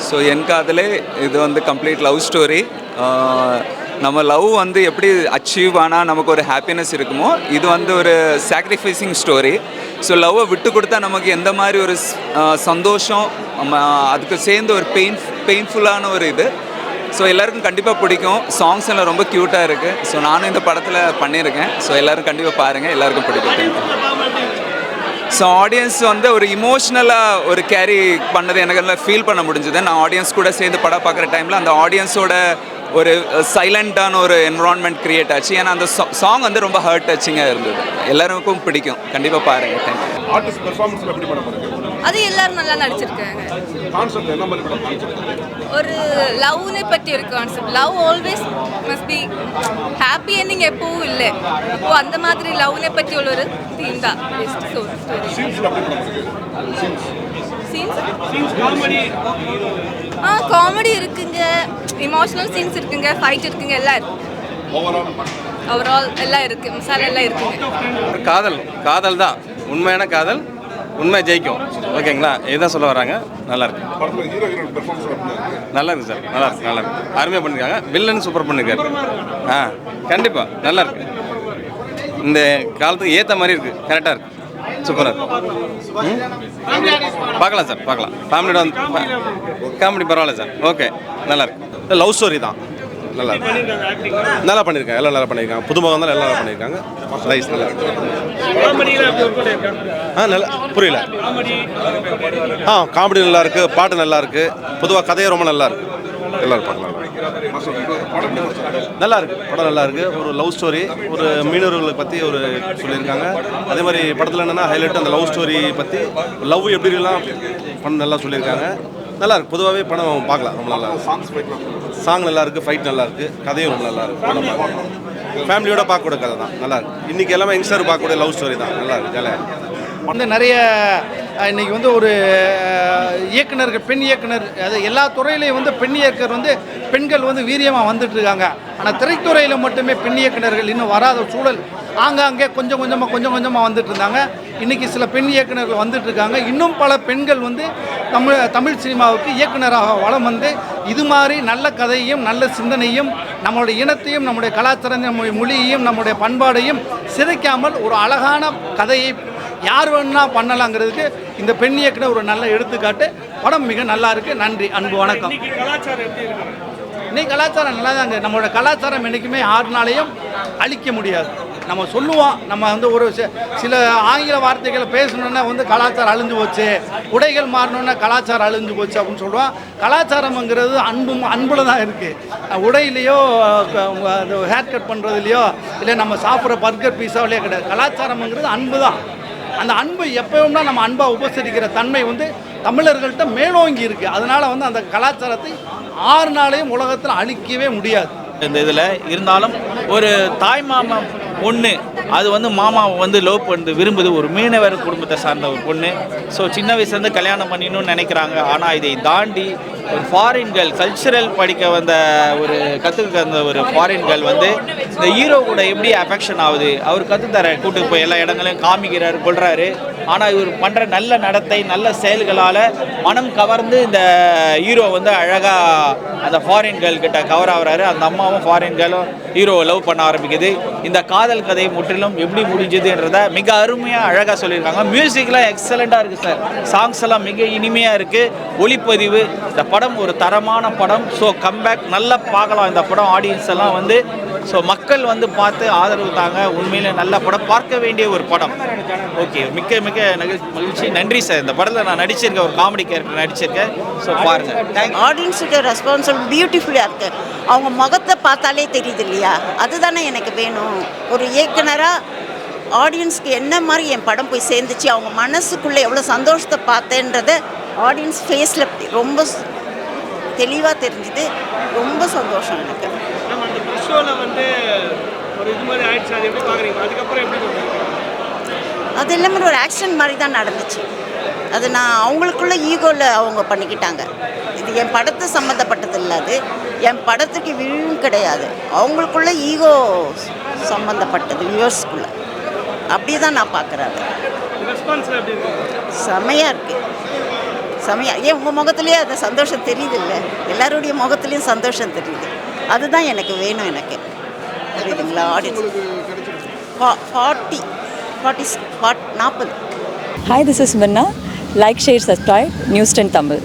So என் காதலே இது வந்து கம்ப்ளீட் லவ் ஸ்டோரி. நம்ம லவ் வந்து எப்படி அச்சீவ் ஆனால் நமக்கு ஒரு ஹாப்பினஸ் இருக்குமோ, இது வந்து ஒரு சாக்ரிஃபைசிங் ஸ்டோரி. ஸோ லவ்வை விட்டு கொடுத்தா நமக்கு எந்த மாதிரி ஒரு சந்தோஷம், அதுக்கு சேர்ந்து ஒரு பெயின்ஃபுல்லான ஒரு இது. ஸோ எல்லாருக்கும் கண்டிப்பாக பிடிக்கும். சாங்ஸ் எல்லாம் ரொம்ப க்யூட்டாக இருக்குது. ஸோ நானும் இந்த படத்தில் பண்ணியிருக்கேன். ஸோ எல்லோரும் கண்டிப்பாக பாருங்கள், எல்லாருக்கும் பிடிக்கும். ஸோ ஆடியன்ஸ் வந்து ஒரு இமோஷ்னலாக ஒரு கேரி பண்ணது எனக்கு எல்லாம் ஃபீல் பண்ண முடிஞ்சுது. நான் ஆடியன்ஸ் கூட சேர்ந்து படம் பார்க்குற டைமில் அந்த ஆடியன்ஸோட ஒரு சைலண்ட்டான ஒரு என்விரான்மெண்ட் க்ரியேட் ஆச்சு. ஏன்னா அந்த சாங் வந்து ரொம்ப ஹர்ட் டச்சிங்காக இருந்தது. எல்லாருக்கும் பிடிக்கும், கண்டிப்பாக பாருங்கள். தேங்க்யூ. ஆர்டிஸ்ட் பெர்ஃபார்மன்ஸ் எப்படி பண்ண போறீங்க? அது எல்லாரும் நல்லா நடிச்சிருக்காங்க. கான்செப்ட் என்ன மாதிரி படம் கான்செப்ட்? ஒரு லவ்னை பற்றி ஒரு concept. Love always must be happy ending எப்பவும் இல்லை. இப்போ அந்த மாதிரி லவ்னை பற்றி உள்ள ஒரு தீம் தான் பெஸ்ட் ஸ்டோரி. சீன்ஸ்ல எப்படி பண்ண போறீங்க? சீன்ஸ் காமெடி காமெடி இருக்குங்க, இமோஷனல் சீன்ஸ் இருக்குங்க, ஃபைட் இருக்குங்க, எல்லாம் இருக்கு. ஓவரால் எல்லாம் இருக்கு, மசாலா எல்லாம் இருக்குங்க. காதல் தான் உண்மையான காதல், உண்மை ஜெயிக்கும். ஓகேங்களா? இதுதான் சொல்ல வராங்க. நல்லா இருக்கு. நல்லா இருக்கு சார், நல்லா இருக்கு. அருமையாக பண்ணியிருக்காங்க. வில்லன் சூப்பர் பண்ணியிருக்காரு. கண்டிப்பாக நல்லா இருக்கு. இந்த காலத்துக்கு ஏற்ற மாதிரி இருக்கு, கரெக்டாக இருக்கு, சூப்பராக இருக்கு. பார்க்கலாம் சார், பார்க்கலாம். ஃபேமிலியோட வந்து காமெடி பரவாயில்ல சார். ஓகே, நல்லா இருக்கு. லவ் ஸ்டோரி தான். நல்லா நல்லா பண்ணியிருக்காங்க, எல்லாம் நல்லா பண்ணியிருக்காங்க. புதுமுகம் தான் எல்லாம் நல்லா பண்ணியிருக்காங்க. ரைஸ் நல்லா இருக்கு. நல்லா புரியல. காமெடி நல்லா இருக்கு, பாட்டு நல்லா இருக்கு, பொதுவாக கதையே ரொம்ப நல்லா இருக்கு. எல்லாரும் பார்க்கலாம். நல்லா இருக்கு, படம் நல்லா இருக்கு. ஒரு லவ் ஸ்டோரி, ஒரு மீனவர்களை பற்றி ஒரு சொல்லியிருக்காங்க. அதே மாதிரி படத்தில் என்னென்னா ஹைலைட் அந்த லவ் ஸ்டோரி பற்றி, லவ் எப்படிலாம் பண்ண நல்லா சொல்லியிருக்காங்க. நல்லா இருக்கு. பொதுவாகவே படம் பார்க்கலாம், ரொம்ப நல்லா இருக்கு. சாங் நல்லா இருக்கு, ஃபைட் நல்லா இருக்கு, கதையும் ரொம்ப நல்லா இருக்கு. ஃபேமிலியோட பார்க்கக்கூடிய கதை தான், நல்லா இருக்கு. இன்னைக்கு எல்லாமே யங்ஸ்டர் பார்க்கக்கூடிய லவ் ஸ்டோரி தான், நல்லா இருக்கு. ஜாலியாக வந்து நிறைய இன்றைக்கி வந்து ஒரு இயக்குனர்கள், பெண் இயக்குனர், அது எல்லா துறையிலையும் வந்து பெண் இயக்குனர் வந்து பெண்கள் வந்து வீரியமாக வந்துட்டுருக்காங்க. ஆனால் திரைத்துறையில் மட்டுமே பெண் இயக்குனர்கள் இன்னும் வராத சூழல் ஆங்காங்கே கொஞ்சம் கொஞ்சமாக வந்துட்டு இருந்தாங்க. இன்றைக்கி சில பெண் இயக்குனர்கள் வந்துட்டுருக்காங்க. இன்னும் பல பெண்கள் வந்து தமிழ் சினிமாவுக்கு இயக்குனராக வளம் வந்து இது மாதிரி நல்ல கதையும் நல்ல சிந்தனையும் நம்மளுடைய இனத்தையும் நம்முடைய கலாச்சாரத்தையும் நம்முடைய மொழியையும் நம்முடைய பண்பாடையும் சிதைக்காமல் ஒரு அழகான கதையை யார் வேணும்னா பண்ணலாங்கிறதுக்கு இந்த பெண் இயக்குனர் ஒரு நல்ல எடுத்துக்காட்டு. படம் மிக நல்லா இருக்குது. நன்றி, அன்பு, வணக்கம். இன்னைக்கு கலாச்சாரம் நல்லா தாங்க. நம்மளோட கலாச்சாரம் என்றைக்குமே யாருனாலையும் அழிக்க முடியாது. நம்ம சொல்லுவோம், நம்ம வந்து ஒரு சில ஆங்கில வார்த்தைகளை பேசணுன்னா வந்து கலாச்சாரம் அழிஞ்சு போச்சு, உடைகள் மாறணுன்னா கலாச்சாரம் அழிஞ்சு போச்சு அப்படின்னு சொல்லுவோம். கலாச்சாரம்ங்கிறது அன்பில் தான் இருக்குது. உடையிலையோ ஹேர் கட் பண்ணுறதுலையோ இல்லை நம்ம சாப்பிட்ற பர்கர் பீஸாவிலையோ கிடையாது. கலாச்சாரம்ங்கிறது அன்பு தான். அந்த அன்பு எப்பவும்னா நம்ம அன்பாக உபசரிக்கிற தன்மை வந்து தமிழர்கள்ட்ட மேலோங்கி இருக்குது. அதனால் வந்து அந்த கலாச்சாரத்தை 6 நாளையும் உலகத்தில் அழிக்கவே முடியாது. இந்த இதில் இருந்தாலும் ஒரு தாய் மாமா பொண்ணு அது வந்து மாமாவை வந்து லவ் பண்ணி விரும்புது. ஒரு மீனவர் குடும்பத்தை சார்ந்த ஒரு பொண்ணு. ஸோ சின்ன வயசுலேருந்து கல்யாணம் பண்ணிடணும்னு நினைக்கிறாங்க. ஆனால் இதை தாண்டி ஒரு ஃபாரின்கள் கல்ச்சுரல் படிக்க வந்த ஒரு கற்றுக்க வந்த ஒரு ஃபாரின்கள் வந்து இந்த ஹீரோ கூட எப்படி அஃபெக்ஷன் ஆகுது, அவர் கற்றுத்தர கூட்டு போய் எல்லா இடங்களையும் காமிக்கிறாரு, கொள்கிறாரு. ஆனால் இவர் பண்ணுற நல்ல நடத்தை நல்ல செயல்களால் மனம் கவர்ந்து இந்த ஹீரோ வந்து அழகாக அந்த ஃபாரின்கள் கிட்ட கவர் ஆகிறாரு. அந்த அம்மாவும் ஃபாரின்களும் ஹீரோவை லவ் பண்ண ஆரம்பிக்குது. இந்த காதல் கதை முற்றிலும் எப்படி முடிஞ்சதுன்றதை மிக அருமையாக அழகாக சொல்லியிருக்காங்க. மியூசிக்லாம் எக்ஸலண்ட்டாக இருக்குது சார். சாங்ஸ் எல்லாம் மிக இனிமையாக இருக்குது. ஒளிப்பதிவு, இந்த படம் ஒரு தரமான படம். ஸோ கம்பேக் நல்லா பார்க்கலாம் இந்த படம். ஆடியன்ஸ் எல்லாம் வந்து ஸோ மக்கள் வந்து பார்த்து ஆதரவு தாங்க. உண்மையிலே நல்ல படம், பார்க்க வேண்டிய ஒரு படம். ஓகே, மிக்க மகிழ்ச்சி. நன்றி சார். இந்த படத்தில் நான் நடிச்சிருக்கேன், ஒரு காமெடி கேரக்டர் நடிச்சிருக்கேன். ஸோ பாருங்கள். தேங்க்யூ. ஆடியன்ஸுக்கு ரெஸ்பான்சிபிள் பியூட்டிஃபுல்லாக இருக்குது. அவங்க முகத்தை பார்த்தாலே தெரியுது இல்லையா? அதுதானே எனக்கு வேணும். ஒரு இயக்குனராக ஆடியன்ஸ்க்கு என்ன மாதிரி என் படம் போய் சேர்ந்துச்சு, அவங்க மனசுக்குள்ளே எவ்வளோ சந்தோஷத்தை பார்த்தேன்றதை ஆடியன்ஸ் ஃபேஸில் ரொம்ப தெளிவாக தெரிஞ்சுது. ரொம்ப சந்தோஷம் எனக்கு. அது எல்லாமே ஒரு ஆக்ஷன் மாதிரி தான் நடந்துச்சு. அது நான் அவங்களுக்குள்ள ஈகோவில் அவங்க பண்ணிக்கிட்டாங்க. இது என் படத்தை சம்மந்தப்பட்டது இல்லை. அது என் படத்துக்கு வியூவும் கிடையாது. அவங்களுக்குள்ள ஈகோ சம்மந்தப்பட்டது வியூவர்ஸ்குள்ளே. அப்படி தான் நான் பார்க்குறேன். செம்மையாக இருக்குது. செமையா. ஏன் உங்கள் முகத்துலேயே அந்த சந்தோஷம் தெரியுது இல்லை, எல்லாருடைய முகத்துலேயும் சந்தோஷம் தெரியுது. அதுதான் எனக்கு வேணும். எனக்கு புரியுதுங்களா? Audience 40 40 Hi, this is Minna. Like, share, subscribe, News 10 Tamil.